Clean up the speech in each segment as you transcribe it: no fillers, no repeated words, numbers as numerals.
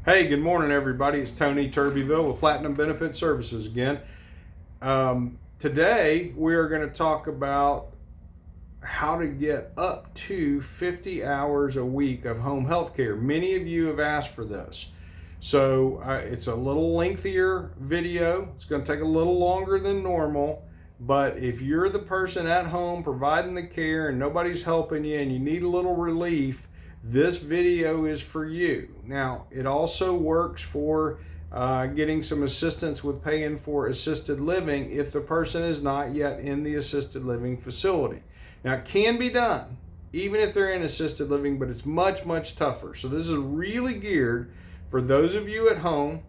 Hey, good morning, everybody. It's Tony Turbyville with Platinum Benefit Services again. Today, we are going to talk about how to get up to 50 hours a week of home health care. Many of you have asked for this. So it's a little lengthier video. It's going to take a little longer than normal. But if you're the person at home providing the care and nobody's helping you and you need a little relief, this video is for you. Now, it also works for getting some assistance with paying for assisted living if the person is not yet in the assisted living facility. Now, it can be done even if they're in assisted living, but it's much, much tougher. So this is really geared for those of you at home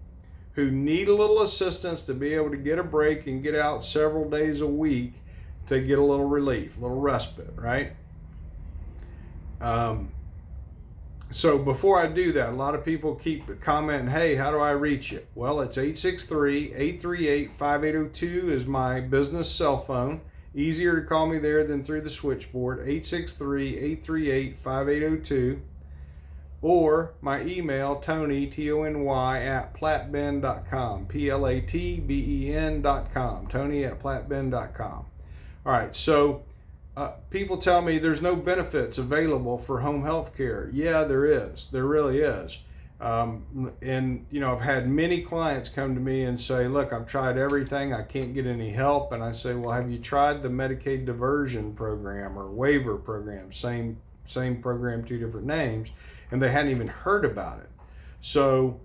who need a little assistance to be able to get a break and get out several days a week to get a little relief, a little respite, right? So before I do that, a lot of people keep commenting, hey, how do I reach you? Well, it's 863-838-5802 is my business cell phone. Easier to call me there than through the switchboard, 863-838-5802. Or my email, Tony, Tony, at platben.com, platben.com, Tony at platben.com. All right, so people tell me there's no benefits available for home health care. Yeah, there is. There really is. And, I've had many clients come to me and say, look, I've tried everything. I can't get any help. And I say, well, have you tried the Medicaid diversion program or waiver program? Same program, two different names. And they hadn't even heard about it. So,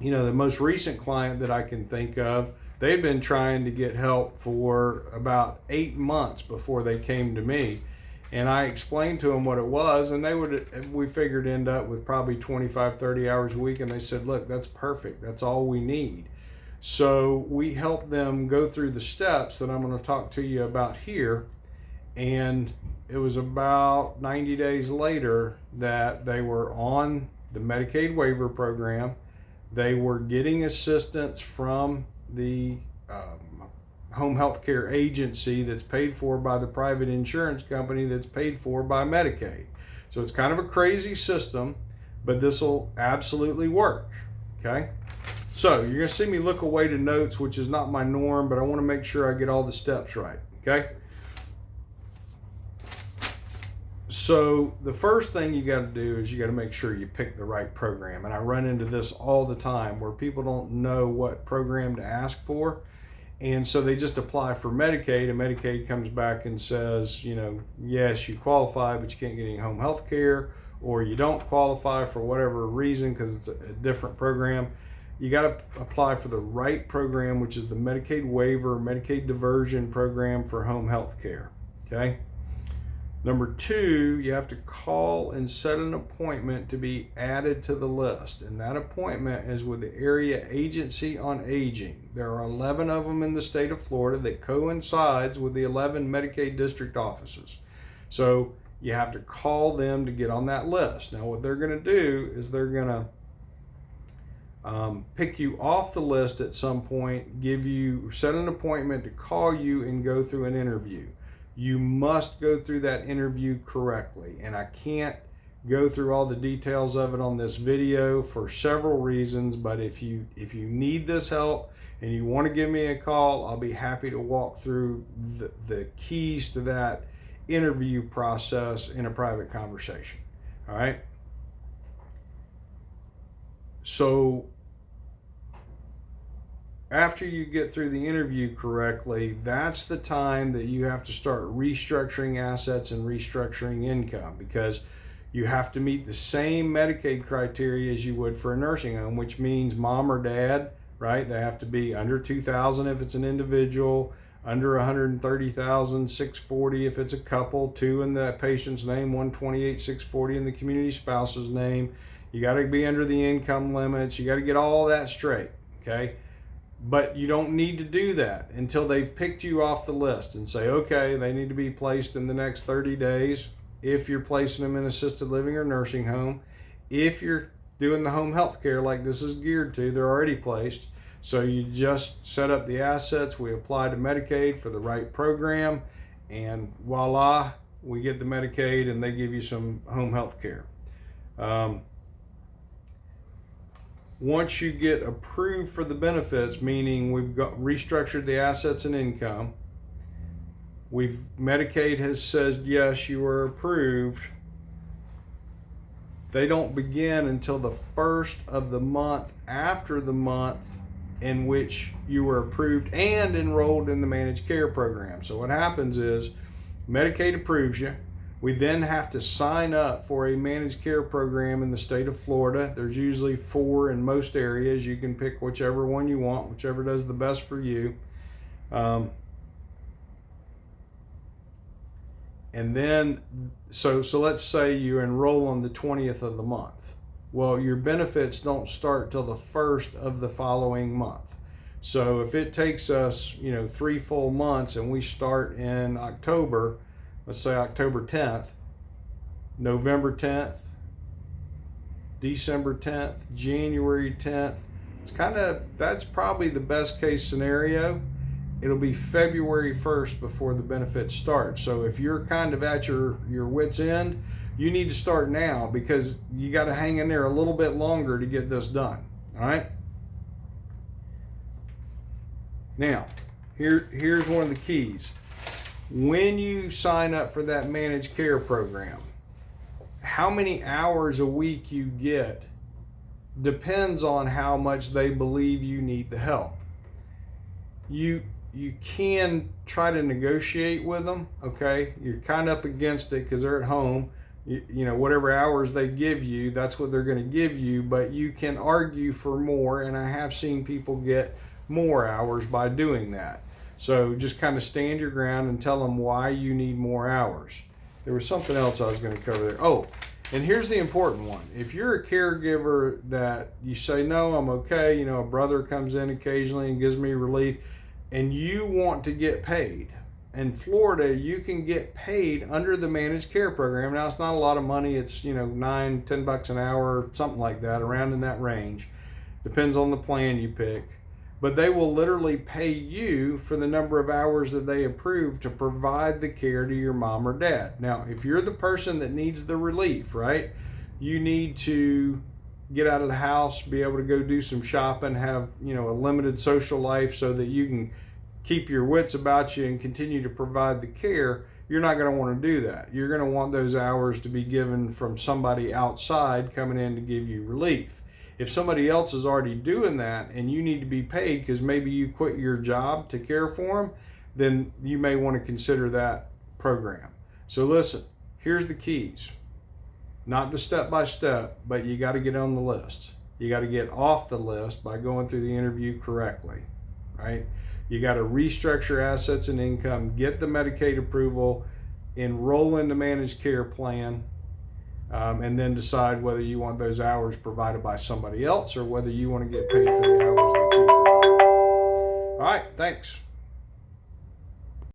the most recent client that I can think of, they'd been trying to get help for about 8 months before they came to me. And I explained to them what it was, and we figured end up with probably 25, 30 hours a week. And they said, look, that's perfect. That's all we need. So we helped them go through the steps that I'm going to talk to you about here. And it was about 90 days later that they were on the Medicaid waiver program. They were getting assistance from the home health care agency that's paid for by the private insurance company that's paid for by Medicaid. So it's kind of a crazy system, but this will absolutely work. Okay. So you're going to see me look away to notes, which is not my norm, but I want to make sure I get all the steps right. Okay. So the first thing you got to do is you got to make sure you pick the right program. And I run into this all the time where people don't know what program to ask for. And so they just apply for Medicaid, and Medicaid comes back and says, yes, you qualify, but you can't get any home health care, or you don't qualify for whatever reason because it's a different program. You got to apply for the right program, which is the Medicaid waiver, Medicaid diversion program for home health care. Okay. Number 2, you have to call and set an appointment to be added to the list. And that appointment is with the Area Agency on Aging. There are 11 of them in the state of Florida that coincides with the 11 Medicaid district offices. So you have to call them to get on that list. Now what they're going to do is they're going to pick you off the list at some point, set an appointment to call you and go through an interview. You must go through that interview correctly. And I can't go through all the details of it on this video for several reasons, but if you need this help and you want to give me a call, I'll be happy to walk through the keys to that interview process in a private conversation. All right. So after you get through the interview correctly, that's the time that you have to start restructuring assets and restructuring income, because you have to meet the same Medicaid criteria as you would for a nursing home, which means mom or dad, right? They have to be under $2,000 if it's an individual, under $130,000, $640 if it's a couple, 2 in the patient's name, $128,000, $640 in the community spouse's name. You got to be under the income limits. You got to get all that straight, okay? But you don't need to do that until they've picked you off the list and say, okay, they need to be placed in the next 30 days. If you're placing them in assisted living or nursing home, if you're doing the home health care like this is geared to, they're already placed. So you just set up the assets. We apply to Medicaid for the right program, and voila, we get the Medicaid and they give you some home health care. Once you get approved for the benefits, meaning we've got restructured the assets and income, Medicaid has said yes, you are approved. They don't begin until the first of the month after the month in which you were approved and enrolled in the managed care program. So what happens is Medicaid approves you. We then have to sign up for a managed care program in the state of Florida. There's usually 4 in most areas. You can pick whichever one you want, whichever does the best for you. And then, so let's say you enroll on the 20th of the month. Well, your benefits don't start till the 1st of the following month. So if it takes us, 3 full months and we start in October, let's say October 10th, November 10th, December 10th, January 10th, that's probably the best case scenario. It'll be February 1st before the benefits start. So if you're kind of at your wit's end, you need to start now, because you got to hang in there a little bit longer to get this done. All right. Now, here's one of the keys. When you sign up for that managed care program, how many hours a week you get depends on how much they believe you need the help. You can try to negotiate with them, okay? You're kind of up against it because they're at home. Whatever hours they give you, that's what they're going to give you, but you can argue for more, and I have seen people get more hours by doing that. So just kind of stand your ground and tell them why you need more hours. There was something else I was going to cover there. Oh, and here's the important one. If you're a caregiver that you say, no, I'm okay, a brother comes in occasionally and gives me relief, and you want to get paid. In Florida, you can get paid under the managed care program. Now, it's not a lot of money. It's, $9-10 an hour, something like that, around in that range. Depends on the plan you pick. But they will literally pay you for the number of hours that they approve to provide the care to your mom or dad. Now, if you're the person that needs the relief, right, you need to get out of the house, be able to go do some shopping, have, a limited social life so that you can keep your wits about you and continue to provide the care, you're not going to want to do that. You're going to want those hours to be given from somebody outside coming in to give you relief. If somebody else is already doing that and you need to be paid because maybe you quit your job to care for them, then you may want to consider that program. So listen, here's the keys. Not the step-by-step, but you got to get on the list. You got to get off the list by going through the interview correctly, right? You got to restructure assets and income, get the Medicaid approval, enroll in the managed care plan, and then decide whether you want those hours provided by somebody else or whether you want to get paid for the hours that you provide. All right, thanks.